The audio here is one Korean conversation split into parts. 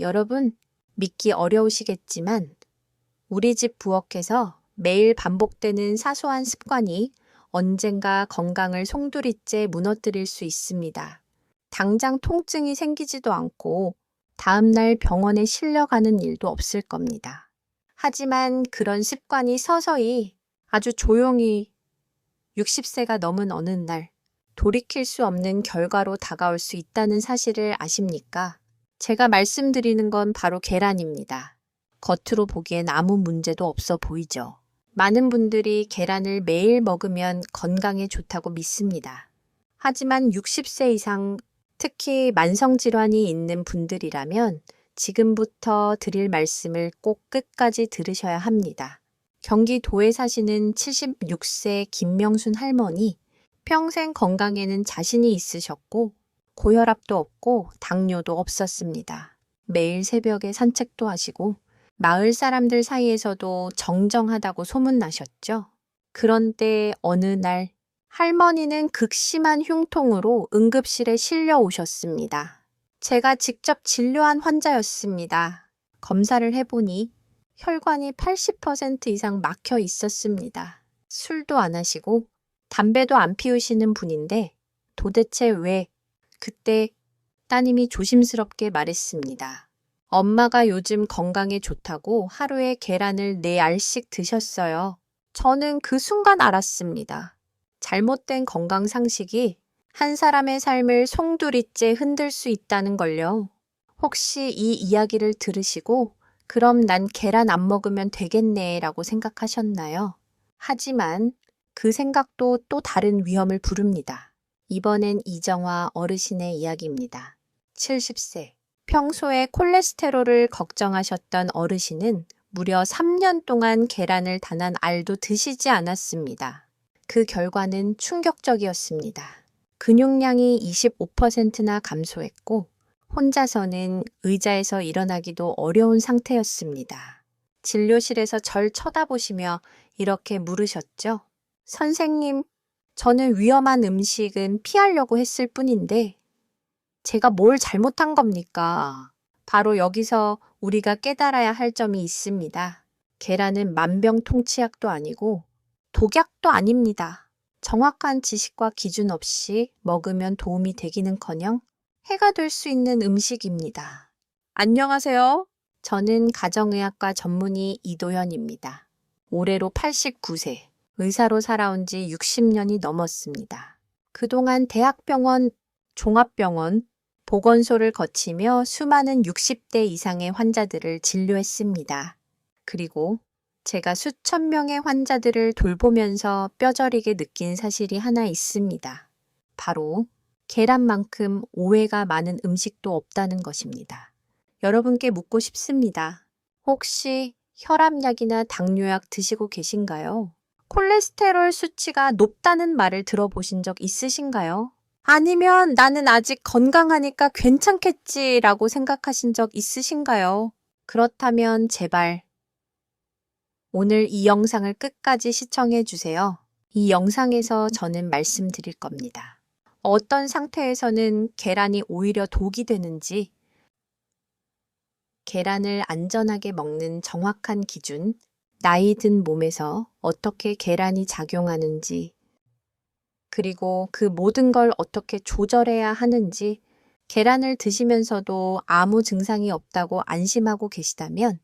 여러분, 믿기 어려우시겠지만 우리 집 부엌에서 매일 반복되는 사소한 습관이 언젠가 건강을 송두리째 무너뜨릴 수 있습니다. 당장 통증이 생기지도 않고 다음날 병원에 실려가는 일도 없을 겁니다. 하지만 그런 습관이 서서히 아주 조용히 60세가 넘은 어느 날 돌이킬 수 없는 결과로 다가올 수 있다는 사실을 아십니까? 제가 말씀드리는 건 바로 계란입니다. 겉으로 보기엔 아무 문제도 없어 보이죠. 많은 분들이 계란을 매일 먹으면 건강에 좋다고 믿습니다. 하지만 60세 이상, 특히 만성질환이 있는 분들이라면 지금부터 드릴 말씀을 꼭 끝까지 들으셔야 합니다. 경기도에 사시는 76세 김명순 할머니, 평생 건강에는 자신이 있으셨고 고혈압도 없고 당뇨도 없었습니다. 매일 새벽에 산책도 하시고 마을 사람들 사이에서도 정정하다고 소문나셨죠. 그런데 어느 날 할머니는 극심한 흉통으로 응급실에 실려 오셨습니다. 제가 직접 진료한 환자였습니다. 검사를 해보니 혈관이 80% 이상 막혀 있었습니다. 술도 안 하시고 담배도 안 피우시는 분인데 도대체 왜? 그때 따님이 조심스럽게 말했습니다. 엄마가 요즘 건강에 좋다고 하루에 계란을 4알씩 드셨어요. 저는 그 순간 알았습니다. 잘못된 건강 상식이 한 사람의 삶을 송두리째 흔들 수 있다는 걸요. 혹시 이 이야기를 들으시고 그럼 난 계란 안 먹으면 되겠네 라고 생각하셨나요? 하지만 그 생각도 또 다른 위험을 부릅니다. 이번엔 이정화 어르신의 이야기입니다. 70세. 평소에 콜레스테롤을 걱정하셨던 어르신은 무려 3년 동안 계란을 단 한 알도 드시지 않았습니다. 그 결과는 충격적이었습니다. 근육량이 25%나 감소했고 혼자서는 의자에서 일어나기도 어려운 상태였습니다. 진료실에서 절 쳐다보시며 이렇게 물으셨죠. 선생님, 저는 위험한 음식은 피하려고 했을 뿐인데 제가 뭘 잘못한 겁니까? 바로 여기서 우리가 깨달아야 할 점이 있습니다. 계란은 만병통치약도 아니고 독약도 아닙니다. 정확한 지식과 기준 없이 먹으면 도움이 되기는커녕 해가 될 수 있는 음식입니다. 안녕하세요. 저는 가정의학과 전문의 이도현입니다. 올해로 89세, 의사로 살아온 지 60년이 넘었습니다. 그동안 대학병원, 종합병원, 보건소를 거치며 수많은 60대 이상의 환자들을 진료했습니다. 그리고 제가 수천 명의 환자들을 돌보면서 뼈저리게 느낀 사실이 하나 있습니다. 바로 계란만큼 오해가 많은 음식도 없다는 것입니다. 여러분께 묻고 싶습니다. 혹시 혈압약이나 당뇨약 드시고 계신가요? 콜레스테롤 수치가 높다는 말을 들어보신 적 있으신가요? 아니면 나는 아직 건강하니까 괜찮겠지라고 생각하신 적 있으신가요? 그렇다면 제발 오늘 이 영상을 끝까지 시청해 주세요. 이 영상에서 저는 말씀드릴 겁니다. 어떤 상태에서는 계란이 오히려 독이 되는지, 계란을 안전하게 먹는 정확한 기준, 나이 든 몸에서 어떻게 계란이 작용하는지, 그리고 그 모든 걸 어떻게 조절해야 하는지, 계란을 드시면서도 아무 증상이 없다고 안심하고 계시다면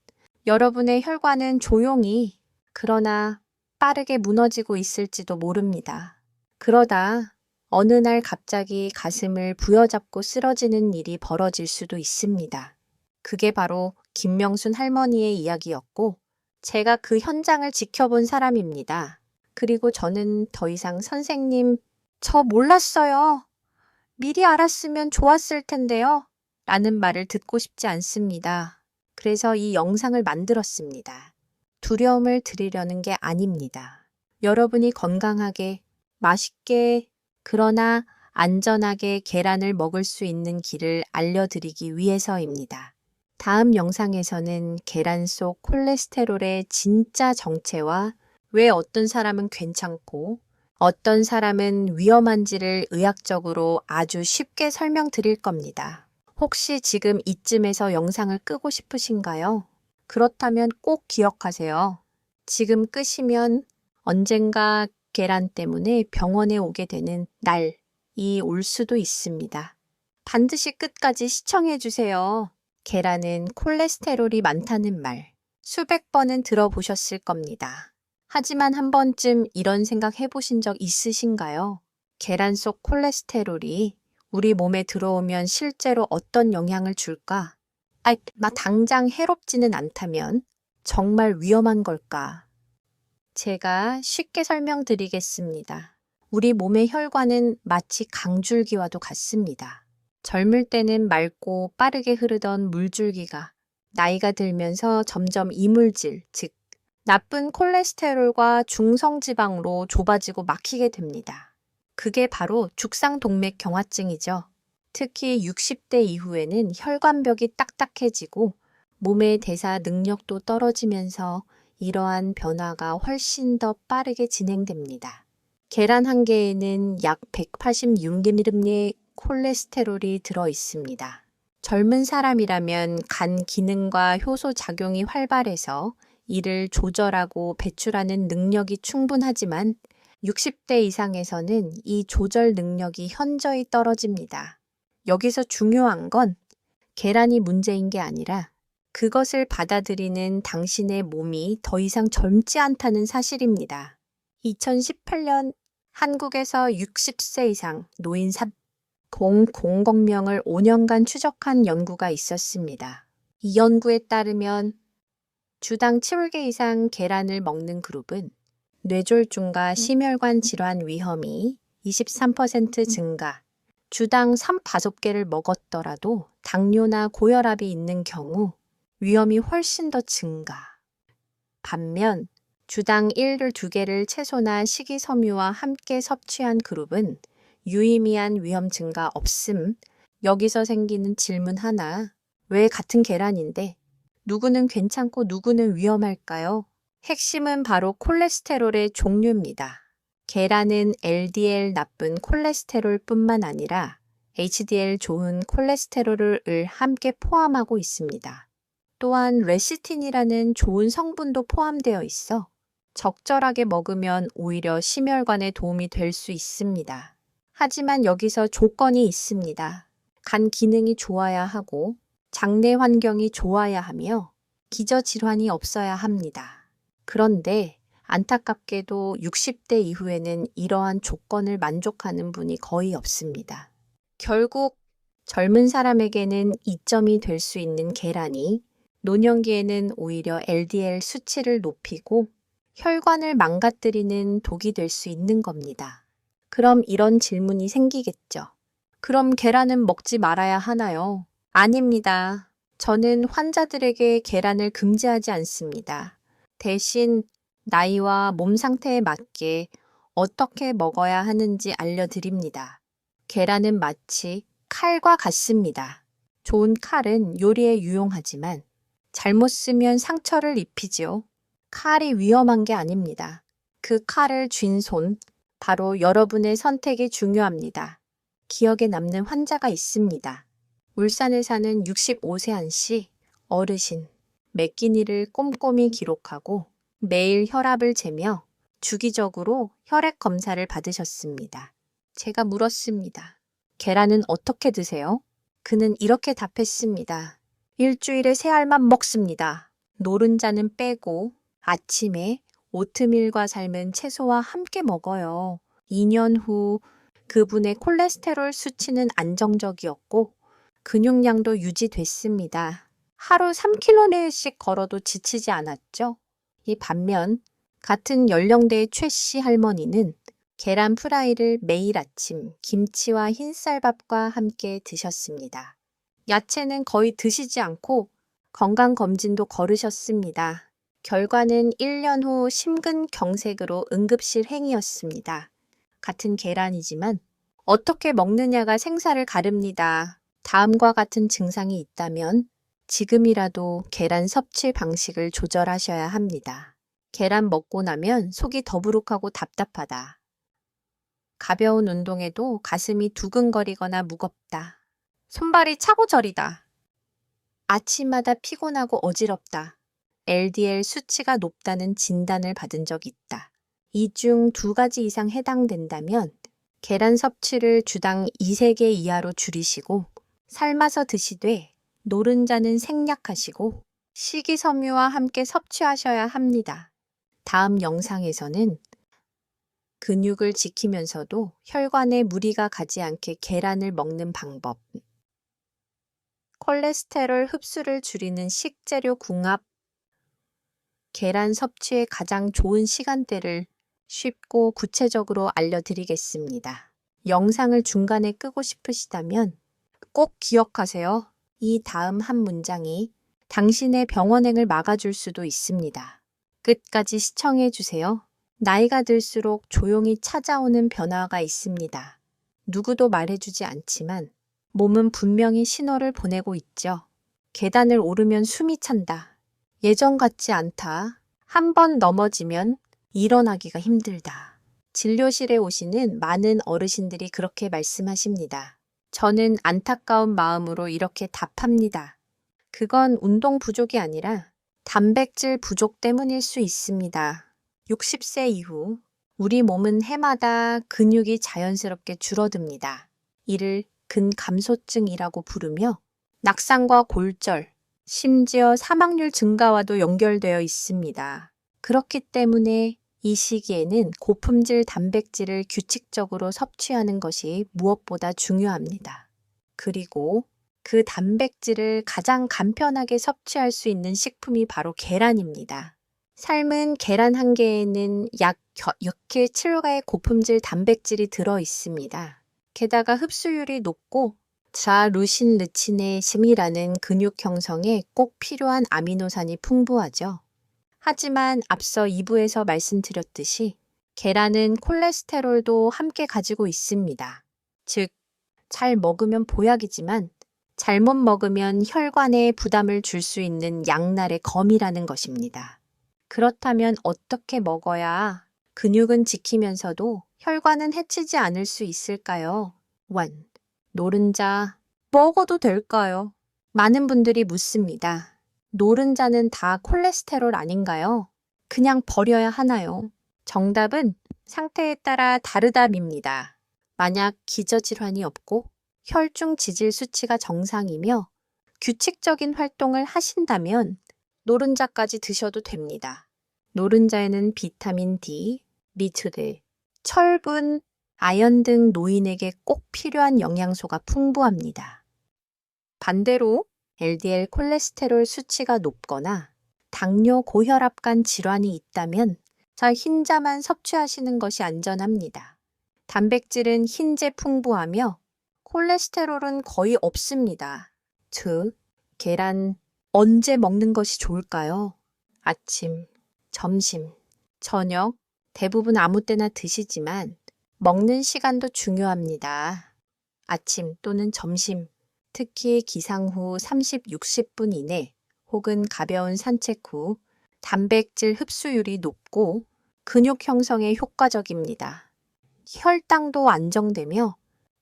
여러분의 혈관은 조용히, 그러나 빠르게 무너지고 있을지도 모릅니다. 그러다 어느 날 갑자기 가슴을 부여잡고 쓰러지는 일이 벌어질 수도 있습니다. 그게 바로 김명순 할머니의 이야기였고 제가 그 현장을 지켜본 사람입니다. 그리고 저는 더 이상 선생님, 저 몰랐어요. 미리 알았으면 좋았을 텐데요. 라는 말을 듣고 싶지 않습니다. 그래서 이 영상을 만들었습니다. 두려움을 드리려는 게 아닙니다. 여러분이 건강하게, 맛있게, 그러나 안전하게 계란을 먹을 수 있는 길을 알려드리기 위해서입니다. 다음 영상에서는 계란 속 콜레스테롤의 진짜 정체와 왜 어떤 사람은 괜찮고 어떤 사람은 위험한지를 의학적으로 아주 쉽게 설명드릴 겁니다. 혹시 지금 이쯤에서 영상을 끄고 싶으신가요? 그렇다면 꼭 기억하세요. 지금 끄시면 언젠가 계란 때문에 병원에 오게 되는 날이 올 수도 있습니다. 반드시 끝까지 시청해 주세요. 계란은 콜레스테롤이 많다는 말 수백 번은 들어보셨을 겁니다. 하지만 한 번쯤 이런 생각 해보신 적 있으신가요? 계란 속 콜레스테롤이 우리 몸에 들어오면 실제로 어떤 영향을 줄까? 당장 해롭지는 않다면 정말 위험한 걸까? 제가 쉽게 설명드리겠습니다. 우리 몸의 혈관은 마치 강줄기와도 같습니다. 젊을 때는 맑고 빠르게 흐르던 물줄기가 나이가 들면서 점점 이물질, 즉 나쁜 콜레스테롤과 중성지방으로 좁아지고 막히게 됩니다. 그게 바로 죽상동맥경화증이죠. 특히 60대 이후에는 혈관벽이 딱딱해지고 몸의 대사 능력도 떨어지면서 이러한 변화가 훨씬 더 빠르게 진행됩니다. 계란 한 개에는 약 186mg의 콜레스테롤이 들어 있습니다. 젊은 사람이라면 간 기능과 효소 작용이 활발해서 이를 조절하고 배출하는 능력이 충분하지만 60대 이상에서는 이 조절 능력이 현저히 떨어집니다. 여기서 중요한 건 계란이 문제인 게 아니라 그것을 받아들이는 당신의 몸이 더 이상 젊지 않다는 사실입니다. 2018년 한국에서 60세 이상 노인 300명을 5년간 추적한 연구가 있었습니다. 이 연구에 따르면 주당 7개 이상 계란을 먹는 그룹은 뇌졸중과 심혈관 질환 위험이 23% 증가, 주당 5개를 먹었더라도 당뇨나 고혈압이 있는 경우 위험이 훨씬 더 증가. 반면 주당 2개를 채소나 식이섬유와 함께 섭취한 그룹은 유의미한 위험 증가 없음. 여기서 생기는 질문 하나. 왜 같은 계란인데 누구는 괜찮고 누구는 위험할까요? 핵심은 바로 콜레스테롤의 종류입니다. 계란은 LDL 나쁜 콜레스테롤뿐만 아니라 HDL 좋은 콜레스테롤을 함께 포함하고 있습니다. 또한 레시틴이라는 좋은 성분도 포함되어 있어 적절하게 먹으면 오히려 심혈관에 도움이 될 수 있습니다. 하지만 여기서 조건이 있습니다. 간 기능이 좋아야 하고 장내 환경이 좋아야 하며 기저질환이 없어야 합니다. 그런데 안타깝게도 60대 이후에는 이러한 조건을 만족하는 분이 거의 없습니다. 결국 젊은 사람에게는 이점이 될 수 있는 계란이 노년기에는 오히려 LDL 수치를 높이고 혈관을 망가뜨리는 독이 될 수 있는 겁니다. 그럼 이런 질문이 생기겠죠. 그럼 계란은 먹지 말아야 하나요? 아닙니다. 저는 환자들에게 계란을 금지하지 않습니다. 대신 나이와 몸 상태에 맞게 어떻게 먹어야 하는지 알려드립니다. 계란은 마치 칼과 같습니다. 좋은 칼은 요리에 유용하지만 잘못 쓰면 상처를 입히지요. 칼이 위험한 게 아닙니다. 그 칼을 쥔 손, 바로 여러분의 선택이 중요합니다. 기억에 남는 환자가 있습니다. 울산에 사는 65세 한씨 어르신, 매 끼니를 꼼꼼히 기록하고 매일 혈압을 재며 주기적으로 혈액 검사를 받으셨습니다. 제가 물었습니다. 계란은 어떻게 드세요? 그는 이렇게 답했습니다. 일주일에 3알만 먹습니다. 노른자는 빼고 아침에 오트밀과 삶은 채소와 함께 먹어요. 2년 후 그분의 콜레스테롤 수치는 안정적이었고 근육량도 유지됐습니다. 하루 3km씩 걸어도 지치지 않았죠. 이 반면 같은 연령대의 최 씨 할머니는 계란 프라이를 매일 아침 김치와 흰쌀밥과 함께 드셨습니다. 야채는 거의 드시지 않고 건강검진도 거르셨습니다. 결과는 1년 후 심근경색으로 응급실 행이었습니다. 같은 계란이지만 어떻게 먹느냐가 생사를 가릅니다. 다음과 같은 증상이 있다면 지금이라도 계란 섭취 방식을 조절하셔야 합니다. 계란 먹고 나면 속이 더부룩하고 답답하다. 가벼운 운동에도 가슴이 두근거리거나 무겁다. 손발이 차고 저리다. 아침마다 피곤하고 어지럽다. LDL 수치가 높다는 진단을 받은 적 있다. 이 중 2가지 이상 해당된다면 계란 섭취를 주당 2~3개 이하로 줄이시고 삶아서 드시되 노른자는 생략하시고 식이섬유와 함께 섭취하셔야 합니다. 다음 영상에서는 근육을 지키면서도 혈관에 무리가 가지 않게 계란을 먹는 방법, 콜레스테롤 흡수를 줄이는 식재료 궁합, 계란 섭취의 가장 좋은 시간대를 쉽고 구체적으로 알려드리겠습니다. 영상을 중간에 끄고 싶으시다면 꼭 기억하세요. 이 다음 한 문장이 당신의 병원행을 막아줄 수도 있습니다. 끝까지 시청해주세요. 나이가 들수록 조용히 찾아오는 변화가 있습니다. 누구도 말해주지 않지만 몸은 분명히 신호를 보내고 있죠. 계단을 오르면 숨이 찬다. 예전 같지 않다. 한 번 넘어지면 일어나기가 힘들다. 진료실에 오시는 많은 어르신들이 그렇게 말씀하십니다. 저는 안타까운 마음으로 이렇게 답합니다. 그건 운동 부족이 아니라 단백질 부족 때문일 수 있습니다. 60세 이후 우리 몸은 해마다 근육이 자연스럽게 줄어듭니다. 이를 근감소증이라고 부르며 낙상과 골절, 심지어 사망률 증가와도 연결되어 있습니다. 그렇기 때문에 이 시기에는 고품질 단백질을 규칙적으로 섭취하는 것이 무엇보다 중요합니다. 그리고 그 단백질을 가장 간편하게 섭취할 수 있는 식품이 바로 계란입니다. 삶은 계란 한 개에는 약 6-7가의 고품질 단백질이 들어 있습니다. 게다가 흡수율이 높고 자루신르친의 심이라는 근육 형성에 꼭 필요한 아미노산이 풍부하죠. 하지만 앞서 2부에서 말씀드렸듯이 계란은 콜레스테롤도 함께 가지고 있습니다. 즉, 잘 먹으면 보약이지만 잘못 먹으면 혈관에 부담을 줄 수 있는 양날의 검이라는 것입니다. 그렇다면 어떻게 먹어야 근육은 지키면서도 혈관은 해치지 않을 수 있을까요? 1. 노른자 먹어도 될까요? 많은 분들이 묻습니다. 노른자는 다 콜레스테롤 아닌가요? 그냥 버려야 하나요? 정답은 상태에 따라 다르답니다. 만약 기저질환이 없고 혈중 지질 수치가 정상이며 규칙적인 활동을 하신다면 노른자까지 드셔도 됩니다. 노른자에는 비타민 D, 미투들, 철분, 아연 등 노인에게 꼭 필요한 영양소가 풍부합니다. 반대로 LDL 콜레스테롤 수치가 높거나 당뇨 고혈압 간 질환이 있다면 흰자만 섭취하시는 것이 안전합니다. 단백질은 흰제 풍부하며 콜레스테롤은 거의 없습니다. 즉, 계란 언제 먹는 것이 좋을까요? 아침, 점심, 저녁, 대부분 아무 때나 드시지만 먹는 시간도 중요합니다. 아침 또는 점심, 특히 기상 후 30, 60분 이내 혹은 가벼운 산책 후 단백질 흡수율이 높고 근육 형성에 효과적입니다. 혈당도 안정되며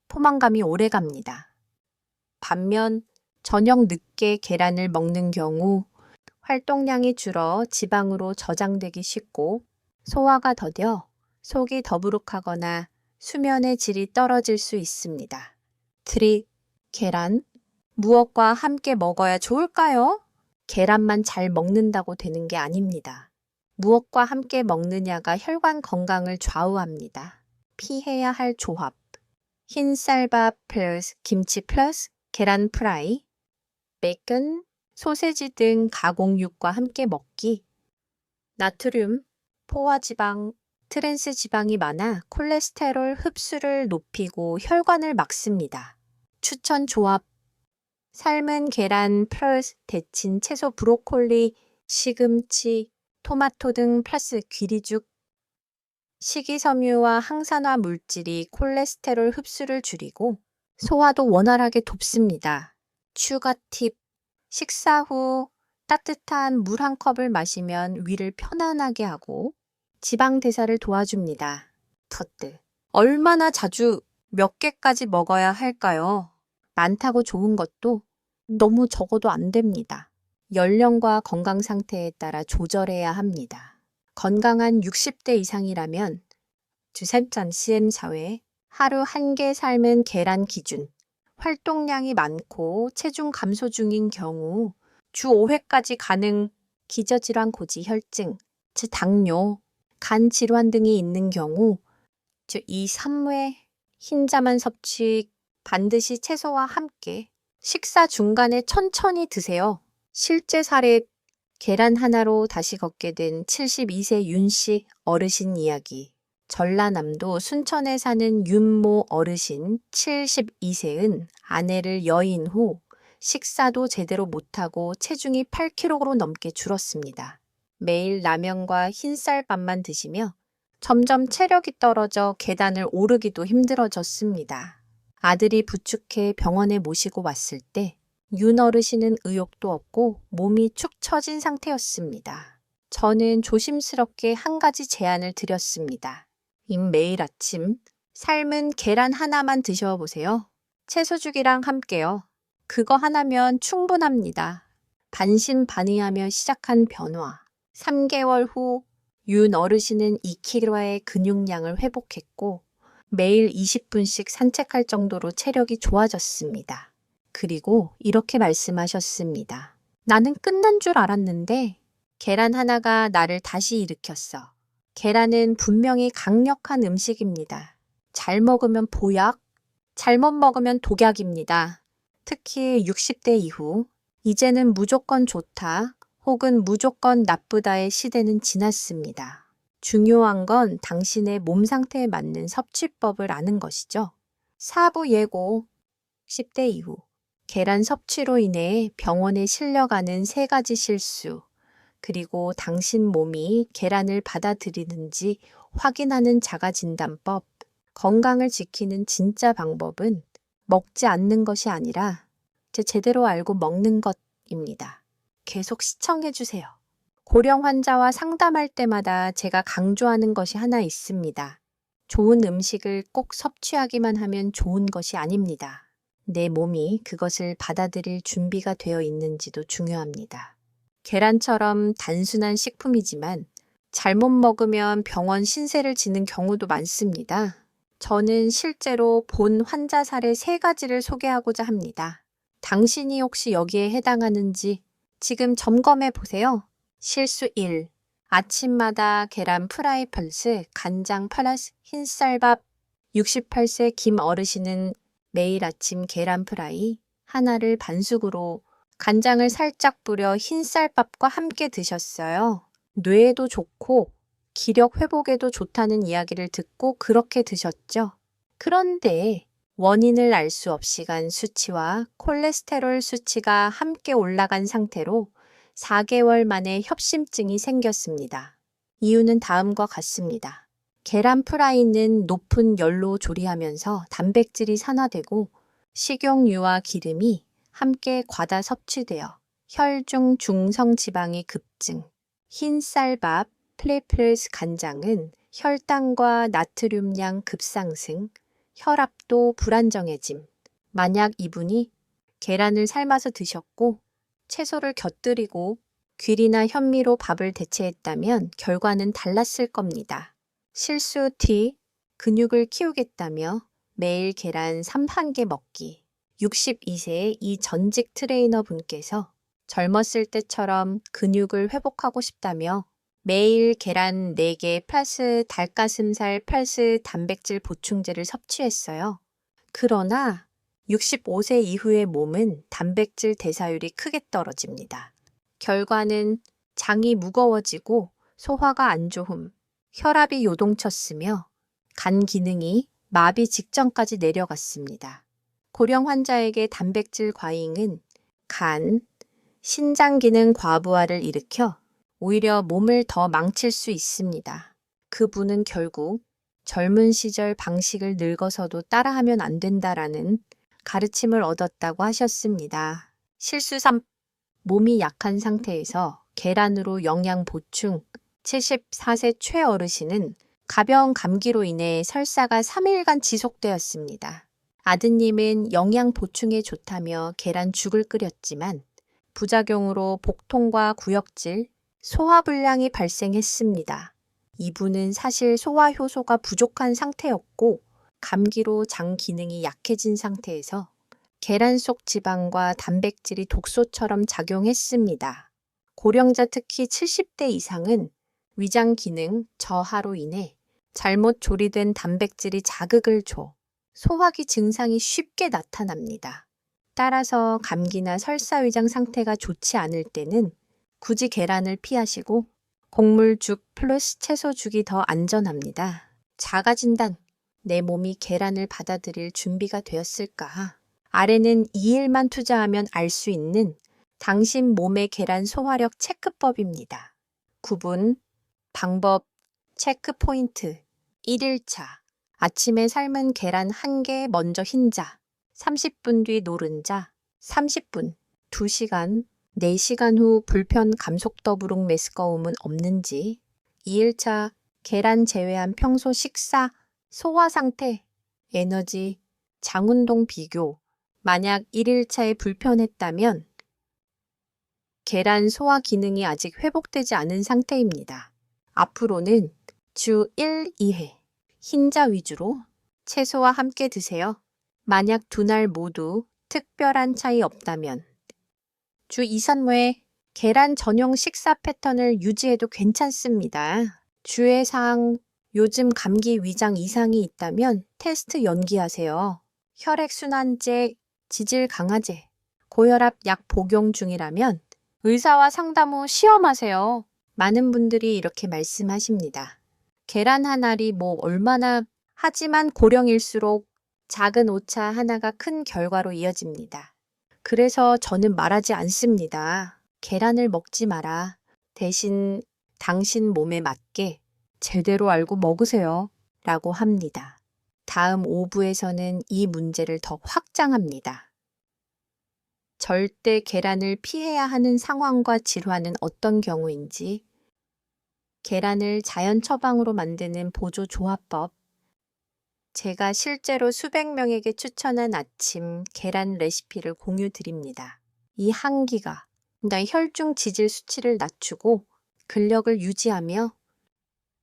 포만감이 오래갑니다. 반면 저녁 늦게 계란을 먹는 경우 활동량이 줄어 지방으로 저장되기 쉽고 소화가 더뎌 속이 더부룩하거나 수면의 질이 떨어질 수 있습니다. 트릭, 계란, 무엇과 함께 먹어야 좋을까요? 계란만 잘 먹는다고 되는 게 아닙니다. 무엇과 함께 먹느냐가 혈관 건강을 좌우합니다. 피해야 할 조합, 흰쌀밥 플러스 김치 플러스 계란 프라이, 베이컨, 소세지 등 가공육과 함께 먹기, 나트륨, 포화지방, 트랜스 지방이 많아 콜레스테롤 흡수를 높이고 혈관을 막습니다. 추천 조합, 삶은 계란 플러스 데친 채소 브로콜리, 시금치, 토마토 등 플러스 귀리죽, 식이섬유와 항산화 물질이 콜레스테롤 흡수를 줄이고 소화도 원활하게 돕습니다. 추가 팁, 식사 후 따뜻한 물 한 컵을 마시면 위를 편안하게 하고 지방 대사를 도와줍니다. 터뜨. 얼마나 자주 몇 개까지 먹어야 할까요? 많다고 좋은 것도 너무 적어도 안 됩니다. 연령과 건강 상태에 따라 조절해야 합니다. 건강한 60대 이상이라면 두세 잔 cm 사회, 하루 1개 삶은 계란 기준, 활동량이 많고 체중 감소 중인 경우 주 5회까지 가능 기저질환 고지 혈증, 즉 당뇨, 간 질환 등이 있는 경우 즉 2, 3회 흰자만 섭취 반드시 채소와 함께 식사 중간에 천천히 드세요. 실제 사례 계란 하나로 다시 걷게 된 72세 윤씨 어르신 이야기. 전라남도 순천에 사는 윤모 어르신 72세은 아내를 여인 후 식사도 제대로 못하고 체중이 8kg로 넘게 줄었습니다. 매일 라면과 흰쌀밥만 드시며 점점 체력이 떨어져 계단을 오르기도 힘들어졌습니다. 아들이 부축해 병원에 모시고 왔을 때 윤 어르신은 의욕도 없고 몸이 축 처진 상태였습니다. 저는 조심스럽게 한 가지 제안을 드렸습니다. 매일 아침 삶은 계란 하나만 드셔보세요. 채소죽이랑 함께요. 그거 하나면 충분합니다. 반신반의하며 시작한 변화. 3개월 후 윤 어르신은 2kg의 근육량을 회복했고 매일 20분씩 산책할 정도로 체력이 좋아졌습니다. 그리고 이렇게 말씀하셨습니다. 나는 끝난 줄 알았는데 계란 하나가 나를 다시 일으켰어. 계란은 분명히 강력한 음식입니다. 잘 먹으면 보약, 잘못 먹으면 독약입니다. 특히 60대 이후 이제는 무조건 좋다 혹은 무조건 나쁘다의 시대는 지났습니다. 중요한 건 당신의 몸 상태에 맞는 섭취법을 아는 것이죠. 사부 예고 10대 이후 계란 섭취로 인해 병원에 실려가는 3가지 실수, 그리고 당신 몸이 계란을 받아들이는지 확인하는 자가진단법, 건강을 지키는 진짜 방법은 먹지 않는 것이 아니라 제대로 알고 먹는 것입니다. 계속 시청해주세요. 고령 환자와 상담할 때마다 제가 강조하는 것이 하나 있습니다. 좋은 음식을 꼭 섭취하기만 하면 좋은 것이 아닙니다. 내 몸이 그것을 받아들일 준비가 되어 있는지도 중요합니다. 계란처럼 단순한 식품이지만 잘못 먹으면 병원 신세를 지는 경우도 많습니다. 저는 실제로 본 환자 사례 3가지를 소개하고자 합니다. 당신이 혹시 여기에 해당하는지 지금 점검해 보세요. 실수 1. 아침마다 계란 프라이 플러스 간장 플러스 흰쌀밥. 68세 김 어르신은 매일 아침 계란 프라이 하나를 반숙으로 간장을 살짝 뿌려 흰쌀밥과 함께 드셨어요. 뇌에도 좋고 기력 회복에도 좋다는 이야기를 듣고 그렇게 드셨죠. 그런데 원인을 알 수 없이 간 수치와 콜레스테롤 수치가 함께 올라간 상태로 4개월 만에 협심증이 생겼습니다. 이유는 다음과 같습니다. 계란 프라이는 높은 열로 조리하면서 단백질이 산화되고 식용유와 기름이 함께 과다 섭취되어 혈중 중성 지방이 급증. 흰쌀밥, 플레플스 간장은 혈당과 나트륨량 급상승, 혈압도 불안정해짐. 만약 이분이 계란을 삶아서 드셨고 채소를 곁들이고 귀리나 현미로 밥을 대체했다면 결과는 달랐을 겁니다. 실수 T, 근육을 키우겠다며 매일 계란 3개 먹기. 62세의 이 전직 트레이너 분께서 젊었을 때처럼 근육을 회복하고 싶다며 매일 계란 4개 플러스 닭가슴살 플러스 단백질 보충제를 섭취했어요. 그러나 65세 이후의 몸은 단백질 대사율이 크게 떨어집니다. 결과는 장이 무거워지고 소화가 안 좋음, 혈압이 요동쳤으며 간 기능이 마비 직전까지 내려갔습니다. 고령 환자에게 단백질 과잉은 간, 신장 기능 과부하를 일으켜 오히려 몸을 더 망칠 수 있습니다. 그분은 결국 젊은 시절 방식을 늙어서도 따라하면 안 된다라는 가르침을 얻었다고 하셨습니다. 실수 3. 몸이 약한 상태에서 계란으로 영양 보충. 74세 최 어르신은 가벼운 감기로 인해 설사가 3일간 지속되었습니다. 아드님은 영양 보충에 좋다며 계란죽을 끓였지만 부작용으로 복통과 구역질, 소화불량이 발생했습니다. 이분은 사실 소화 효소가 부족한 상태였고 감기로 장 기능이 약해진 상태에서 계란 속 지방과 단백질이 독소처럼 작용했습니다. 고령자 특히 70대 이상은 위장 기능 저하로 인해 잘못 조리된 단백질이 자극을 줘 소화기 증상이 쉽게 나타납니다. 따라서 감기나 설사 위장 상태가 좋지 않을 때는 굳이 계란을 피하시고 곡물죽 플러스 채소죽이 더 안전합니다. 자가진단, 내 몸이 계란을 받아들일 준비가 되었을까? 아래는 2일만 투자하면 알 수 있는 당신 몸의 계란 소화력 체크법입니다. 구분, 방법, 체크 포인트. 1일차. 아침에 삶은 계란 1개 먼저 흰자, 30분 뒤 노른자, 30분, 2시간, 4시간 후 불편 감속더부룩 메스꺼움은 없는지. 2일차. 계란 제외한 평소 식사, 소화 상태, 에너지, 장운동 비교. 만약 1일차에 불편했다면 계란 소화 기능이 아직 회복되지 않은 상태입니다. 앞으로는 주 1, 2회 흰자 위주로 채소와 함께 드세요. 만약 두 날 모두 특별한 차이 없다면 주 2, 3회 계란 전용 식사 패턴을 유지해도 괜찮습니다. 주의사항, 요즘 감기 위장 이상이 있다면 테스트 연기하세요. 혈액순환제, 지질 강화제, 고혈압 약 복용 중이라면 의사와 상담 후 시험하세요. 많은 분들이 이렇게 말씀하십니다. 계란 한 알이 뭐 얼마나 하지만 고령일수록 작은 오차 하나가 큰 결과로 이어집니다. 그래서 저는 말하지 않습니다. 계란을 먹지 마라. 대신 당신 몸에 맞게 제대로 알고 먹으세요. 라고 합니다. 다음 5부에서는 이 문제를 더 확장합니다. 절대 계란을 피해야 하는 상황과 질환은 어떤 경우인지, 계란을 자연 처방으로 만드는 보조조합법, 제가 실제로 수백 명에게 추천한 아침 계란 레시피를 공유드립니다. 이 한기가 나의 혈중 지질 수치를 낮추고 근력을 유지하며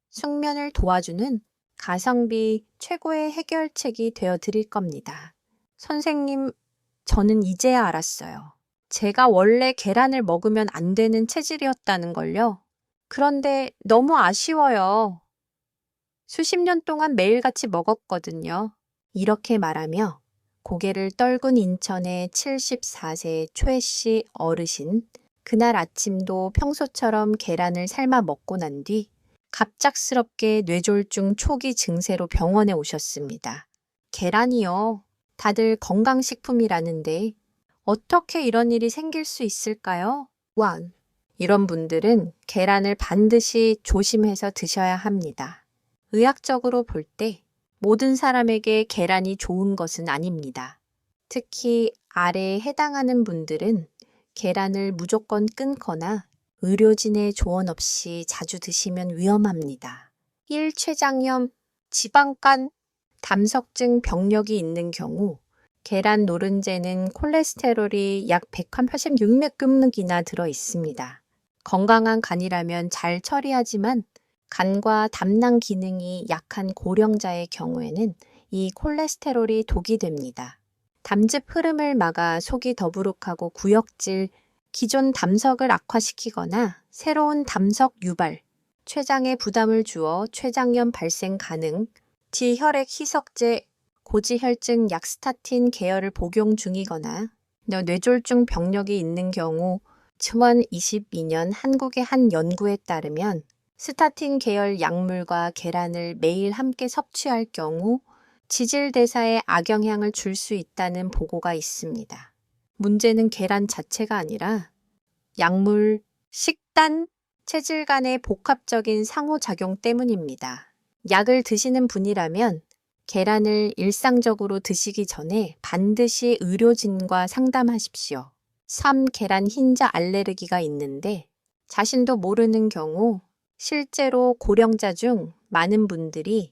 숙면을 도와주는 가성비 최고의 해결책이 되어 드릴 겁니다. 선생님, 저는 이제야 알았어요. 제가 원래 계란을 먹으면 안 되는 체질이었다는 걸요. 그런데 너무 아쉬워요. 수십 년 동안 매일같이 먹었거든요. 이렇게 말하며 고개를 떨군 인천의 74세 최 씨 어르신, 그날 아침도 평소처럼 계란을 삶아 먹고 난 뒤 갑작스럽게 뇌졸중 초기 증세로 병원에 오셨습니다. 계란이요. 다들 건강식품이라는데 어떻게 이런 일이 생길 수 있을까요? 1. 이런 분들은 계란을 반드시 조심해서 드셔야 합니다. 의학적으로 볼 때 모든 사람에게 계란이 좋은 것은 아닙니다. 특히 아래에 해당하는 분들은 계란을 무조건 끊거나 의료진의 조언 없이 자주 드시면 위험합니다. 1. 췌장염, 지방간, 담석증 병력이 있는 경우 계란 노른자는 콜레스테롤이 약 186mg이나 들어 있습니다. 건강한 간이라면 잘 처리하지만 간과 담낭 기능이 약한 고령자의 경우에는 이 콜레스테롤이 독이 됩니다. 담즙 흐름을 막아 속이 더부룩하고 구역질, 기존 담석을 악화시키거나 새로운 담석 유발, 췌장에 부담을 주어 췌장염 발생 가능, 지혈액 희석제, 고지혈증 약 스타틴 계열을 복용 중이거나 뇌졸중 병력이 있는 경우 2022년 한국의 한 연구에 따르면 스타틴 계열 약물과 계란을 매일 함께 섭취할 경우 지질대사에 악영향을 줄 수 있다는 보고가 있습니다. 문제는 계란 자체가 아니라 약물, 식단, 체질 간의 복합적인 상호작용 때문입니다. 약을 드시는 분이라면 계란을 일상적으로 드시기 전에 반드시 의료진과 상담하십시오. 3. 계란 흰자 알레르기가 있는데 자신도 모르는 경우 실제로 고령자 중 많은 분들이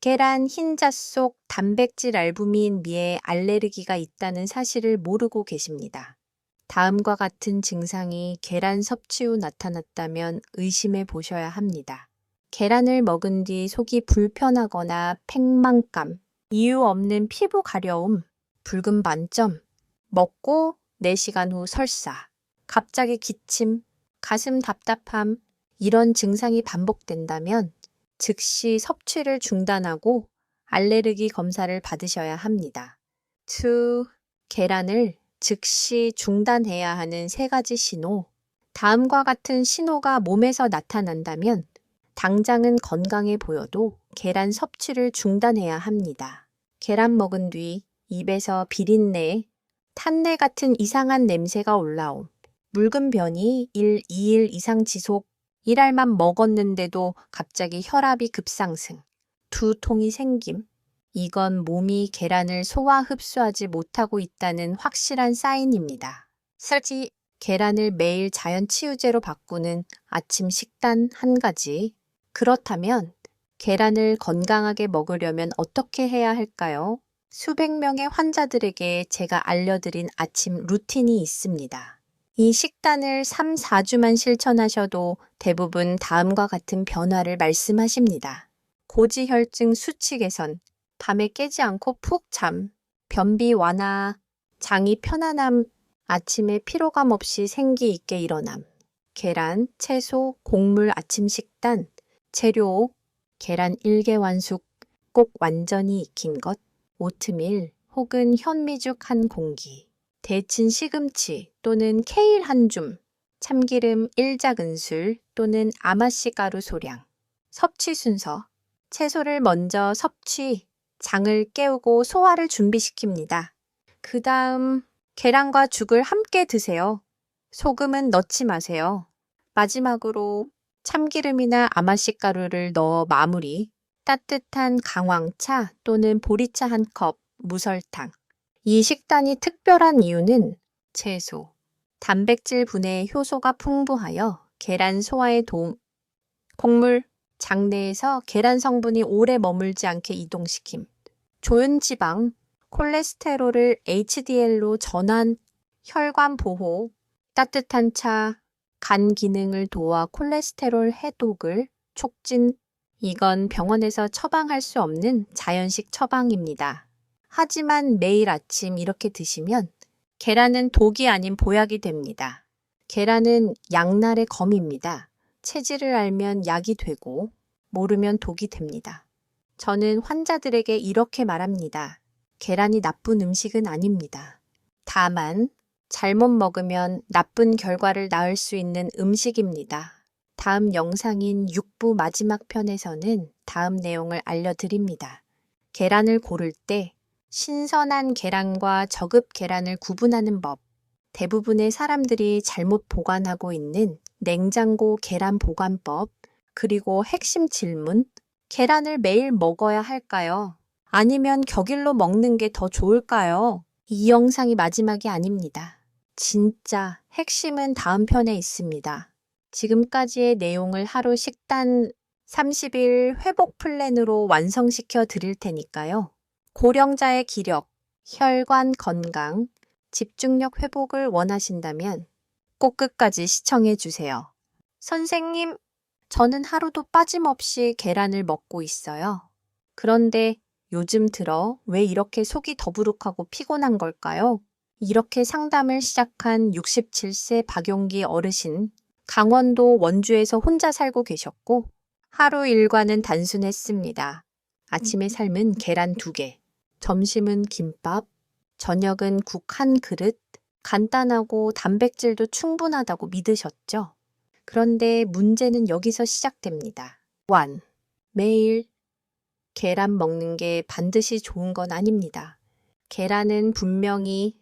계란 흰자 속 단백질 알부민 미에 알레르기가 있다는 사실을 모르고 계십니다. 다음과 같은 증상이 계란 섭취 후 나타났다면 의심해 보셔야 합니다. 계란을 먹은 뒤 속이 불편하거나 팽만감, 이유 없는 피부 가려움, 붉은 반점, 먹고 4시간 후 설사, 갑자기 기침, 가슴 답답함, 이런 증상이 반복된다면 즉시 섭취를 중단하고 알레르기 검사를 받으셔야 합니다. 2. 계란을 즉시 중단해야 하는 3가지 신호. 다음과 같은 신호가 몸에서 나타난다면 당장은 건강해 보여도 계란 섭취를 중단해야 합니다. 계란 먹은 뒤 입에서 비린내, 탄내 같은 이상한 냄새가 올라옴. 묽은 변이 1, 2일 이상 지속, 1알만 먹었는데도 갑자기 혈압이 급상승, 두통이 생김. 이건 몸이 계란을 소화 흡수하지 못하고 있다는 확실한 사인입니다. 설치 계란을 매일 자연 치유제로 바꾸는 아침 식단 1가지. 그렇다면 계란을 건강하게 먹으려면 어떻게 해야 할까요? 수백 명의 환자들에게 제가 알려드린 아침 루틴이 있습니다. 이 식단을 3, 4주만 실천하셔도 대부분 다음과 같은 변화를 말씀하십니다. 고지혈증 수치 개선, 밤에 깨지 않고 푹 잠, 변비 완화, 장이 편안함, 아침에 피로감 없이 생기 있게 일어남, 계란, 채소, 곡물 아침 식단, 재료, 계란 1개 완숙, 꼭 완전히 익힌 것, 오트밀 혹은 현미죽 1공기, 데친 시금치 또는 케일 1줌, 참기름 1작은술 또는 아마씨 가루 소량. 섭취 순서, 채소를 먼저 섭취, 장을 깨우고 소화를 준비시킵니다. 그 다음 계란과 죽을 함께 드세요. 소금은 넣지 마세요. 마지막으로 참기름이나 아마씨 가루를 넣어 마무리, 따뜻한 강황차 또는 보리차 1컵, 무설탕. 이 식단이 특별한 이유는 채소, 단백질 분해 효소가 풍부하여 계란 소화에 도움, 곡물, 장내에서 계란 성분이 오래 머물지 않게 이동시킴, 좋은 지방, 콜레스테롤을 HDL로 전환, 혈관 보호, 따뜻한 차, 간 기능을 도와 콜레스테롤 해독을 촉진. 이건 병원에서 처방할 수 없는 자연식 처방입니다. 하지만 매일 아침 이렇게 드시면 계란은 독이 아닌 보약이 됩니다. 계란은 양날의 검입니다. 체질을 알면 약이 되고 모르면 독이 됩니다. 저는 환자들에게 이렇게 말합니다. 계란이 나쁜 음식은 아닙니다. 다만 잘못 먹으면 나쁜 결과를 낳을 수 있는 음식입니다. 다음 영상인 6부 마지막 편에서는 다음 내용을 알려드립니다. 계란을 고를 때 신선한 계란과 저급 계란을 구분하는 법, 대부분의 사람들이 잘못 보관하고 있는 냉장고 계란 보관법, 그리고 핵심 질문, 계란을 매일 먹어야 할까요? 아니면 격일로 먹는 게 더 좋을까요? 이 영상이 마지막이 아닙니다. 진짜 핵심은 다음 편에 있습니다. 지금까지의 내용을 하루 식단 30일 회복 플랜으로 완성시켜 드릴 테니까요. 고령자의 기력, 혈관 건강, 집중력 회복을 원하신다면 꼭 끝까지 시청해 주세요. 선생님, 저는 하루도 빠짐없이 계란을 먹고 있어요. 그런데 요즘 들어 왜 이렇게 속이 더부룩하고 피곤한 걸까요? 이렇게 상담을 시작한 67세 박용기 어르신, 강원도 원주에서 혼자 살고 계셨고 하루 일과는 단순했습니다. 아침의 삶은 계란 2개, 점심은 김밥, 저녁은 국 1그릇, 간단하고 단백질도 충분하다고 믿으셨죠? 그런데 문제는 여기서 시작됩니다. 1. 매일 계란 먹는 게 반드시 좋은 건 아닙니다. 계란은 분명히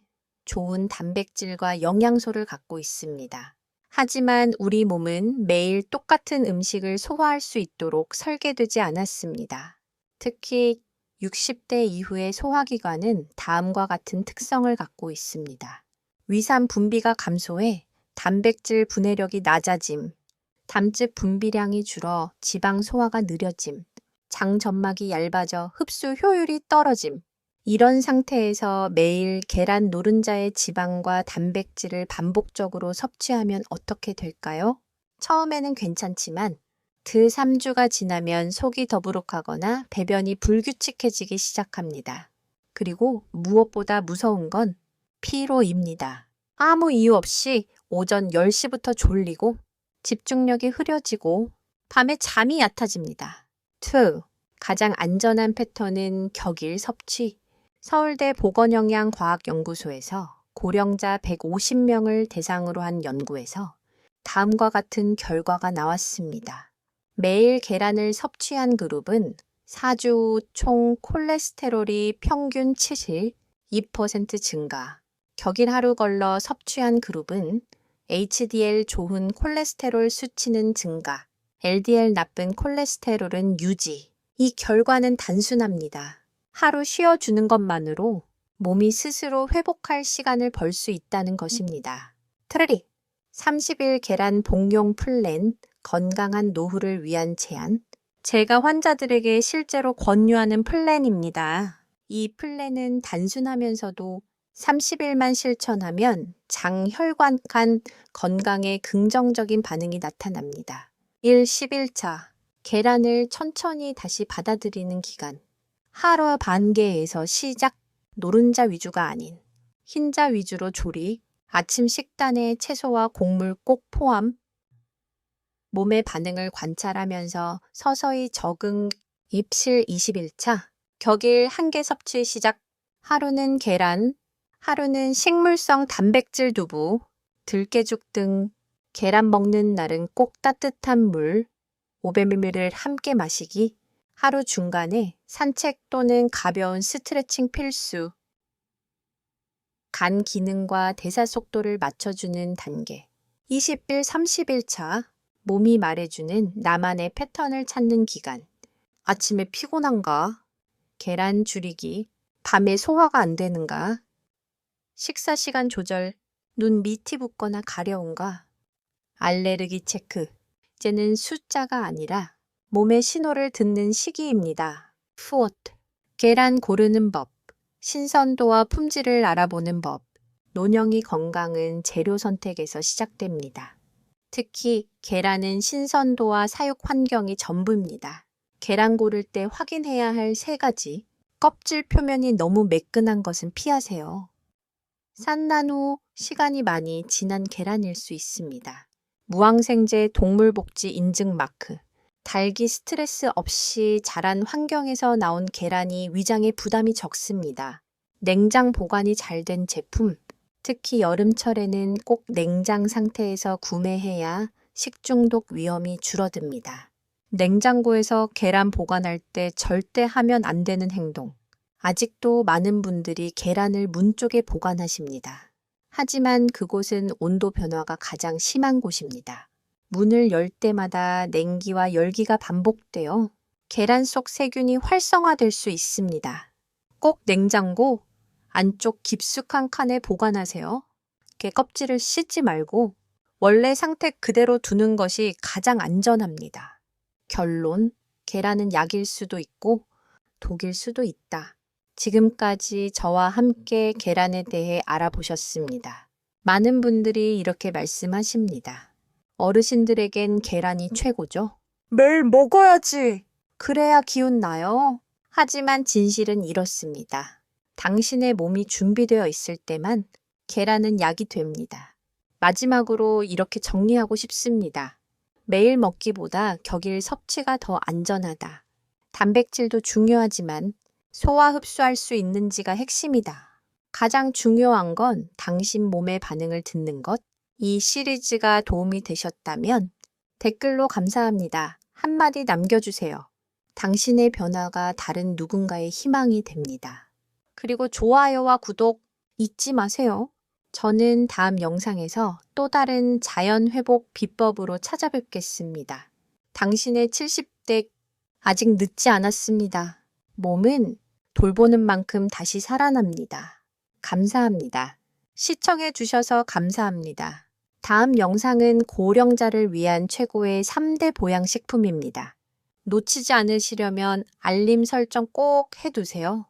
좋은 단백질과 영양소를 갖고 있습니다. 하지만 우리 몸은 매일 똑같은 음식을 소화할 수 있도록 설계되지 않았습니다. 특히 60대 이후의 소화기관은 다음과 같은 특성을 갖고 있습니다. 위산 분비가 감소해 단백질 분해력이 낮아짐, 담즙 분비량이 줄어 지방 소화가 느려짐, 장 점막이 얇아져 흡수 효율이 떨어짐. 이런 상태에서 매일 계란 노른자의 지방과 단백질을 반복적으로 섭취하면 어떻게 될까요? 처음에는 괜찮지만 드 3주가 지나면 속이 더부룩하거나 배변이 불규칙해지기 시작합니다. 그리고 무엇보다 무서운 건 피로입니다. 아무 이유 없이 오전 10시부터 졸리고 집중력이 흐려지고 밤에 잠이 얕아집니다. 2. 가장 안전한 패턴은 격일 섭취. 서울대 보건영양과학연구소에서 고령자 150명을 대상으로 한 연구에서 다음과 같은 결과가 나왔습니다. 매일 계란을 섭취한 그룹은 4주 후 총 콜레스테롤이 평균 2% 증가. 격일 하루 걸러 섭취한 그룹은 HDL 좋은 콜레스테롤 수치는 증가. LDL 나쁜 콜레스테롤은 유지. 이 결과는 단순합니다. 하루 쉬어주는 것만으로 몸이 스스로 회복할 시간을 벌 수 있다는 것입니다. 트리 30일 계란 복용 플랜, 건강한 노후를 위한 제안. 제가 환자들에게 실제로 권유하는 플랜입니다. 이 플랜은 단순하면서도 30일만 실천하면 장, 혈관, 간 건강에 긍정적인 반응이 나타납니다. 1. 11차. 계란을 천천히 다시 받아들이는 기간. 하루 반개에서 시작. 노른자 위주가 아닌 흰자 위주로 조리. 아침 식단에 채소와 곡물 꼭 포함. 몸의 반응을 관찰하면서 서서히 적응. 입실 21차. 격일 1개 섭취 시작. 하루는 계란, 하루는 식물성 단백질 두부, 들깨죽 등. 계란 먹는 날은 꼭 따뜻한 물 500ml를 함께 마시기. 하루 중간에 산책 또는 가벼운 스트레칭 필수. 간 기능과 대사 속도를 맞춰주는 단계. 20일 30일차. 몸이 말해주는 나만의 패턴을 찾는 기간. 아침에 피곤한가? 계란 줄이기. 밤에 소화가 안 되는가? 식사 시간 조절. 눈 밑이 붓거나 가려운가? 알레르기 체크. 이제는 숫자가 아니라 몸의 신호를 듣는 시기입니다. 푸어트. 계란 고르는 법. 신선도와 품질을 알아보는 법. 논영이 건강은 재료 선택에서 시작됩니다. 특히 계란은 신선도와 사육 환경이 전부입니다. 계란 고를 때 확인해야 할 3가지. 껍질 표면이 너무 매끈한 것은 피하세요. 산란 후 시간이 많이 지난 계란일 수 있습니다. 무항생제 동물복지 인증 마크. 달기 스트레스 없이 자란 환경에서 나온 계란이 위장에 부담이 적습니다. 냉장 보관이 잘 된 제품. 특히 여름철에는 꼭 냉장 상태에서 구매해야 식중독 위험이 줄어듭니다. 냉장고에서 계란 보관할 때 절대 하면 안 되는 행동. 아직도 많은 분들이 계란을 문 쪽에 보관하십니다. 하지만 그곳은 온도 변화가 가장 심한 곳입니다. 문을 열 때마다 냉기와 열기가 반복되어 계란 속 세균이 활성화될 수 있습니다. 꼭 냉장고 안쪽 깊숙한 칸에 보관하세요. 게 껍질을 씻지 말고 원래 상태 그대로 두는 것이 가장 안전합니다. 결론, 계란은 약일 수도 있고 독일 수도 있다. 지금까지 저와 함께 계란에 대해 알아보셨습니다. 많은 분들이 이렇게 말씀하십니다. 어르신들에겐 계란이 최고죠. 매일 먹어야지. 그래야 기운 나요. 하지만 진실은 이렇습니다. 당신의 몸이 준비되어 있을 때만 계란은 약이 됩니다. 마지막으로 이렇게 정리하고 싶습니다. 매일 먹기보다 격일 섭취가 더 안전하다. 단백질도 중요하지만 소화 흡수할 수 있는지가 핵심이다. 가장 중요한 건 당신 몸의 반응을 듣는 것. 이 시리즈가 도움이 되셨다면 댓글로 감사합니다. 한마디 남겨주세요. 당신의 변화가 다른 누군가의 희망이 됩니다. 그리고 좋아요와 구독 잊지 마세요. 저는 다음 영상에서 또 다른 자연 회복 비법으로 찾아뵙겠습니다. 당신의 70대 아직 늦지 않았습니다. 몸은 돌보는 만큼 다시 살아납니다. 감사합니다. 시청해 주셔서 감사합니다. 다음 영상은 고령자를 위한 최고의 3대 보양식품입니다. 놓치지 않으시려면 알림 설정 꼭 해두세요.